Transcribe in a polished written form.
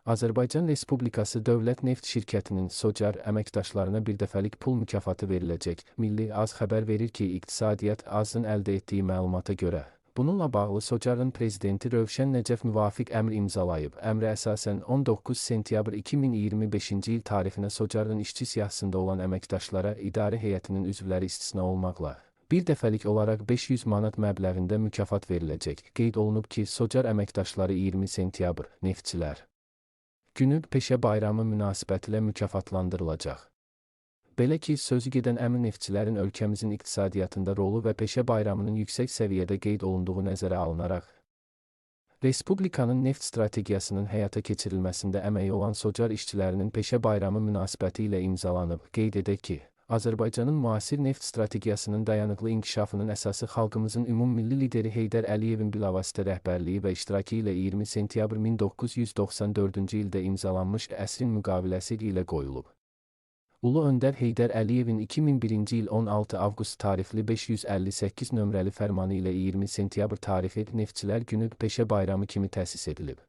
Azərbaycan Respublikası Dövlət Neft Şirkətinin Socar əməkdaşlarına birdəfəlik pul mükafatı veriləcək. Milli AZ xəbər verir ki, İqtisadiyyat AZ-ın əldə etdiyi məlumata görə, bununla bağlı Socarın prezidenti Rövşən Nəcəf müvafiq əmr imzalayıb. Əmrə əsasən 19 sentyabr 2025-ci il tarifinə Socarın işçi siyahısında olan əməkdaşlara idarə heyətinin üzvləri istisna olmaqla bir dəfəlik olaraq 500 manat məbləğində mükafat veriləcək. Qeyd olunub ki, Socar əməkdaşları 20 sentyabr neftçilər günü peşə bayramı münasibətilə mükafatlandırılacaq. Belə ki, sözü gedən əmin neftçilərin ölkəmizin iqtisadiyyatında rolu və peşə bayramının yüksək səviyyədə qeyd olunduğu nəzərə alınaraq, Respublikanın neft strategiyasının həyata keçirilməsində əməyi olan Socar işçilərinin peşə bayramı münasibəti ilə imzalanıb. Qeyd edək ki, Azərbaycanın müasir neft strategiyasının dayanıqlı inkişafının əsası xalqımızın ümummilli lideri Heydər Əliyevin bilavasitə rəhbərliyi və iştirakı ilə 20 sentyabr 1994-cü ildə imzalanmış əsrin müqaviləsi ilə qoyulub. Ulu Öndər Heydər Əliyevin 2001-ci il 16 avqust tarixli 558 nömrəli fərmanı ilə 20 sentyabr tarifi Neftçilər Günü peşə bayramı kimi təsis edilib.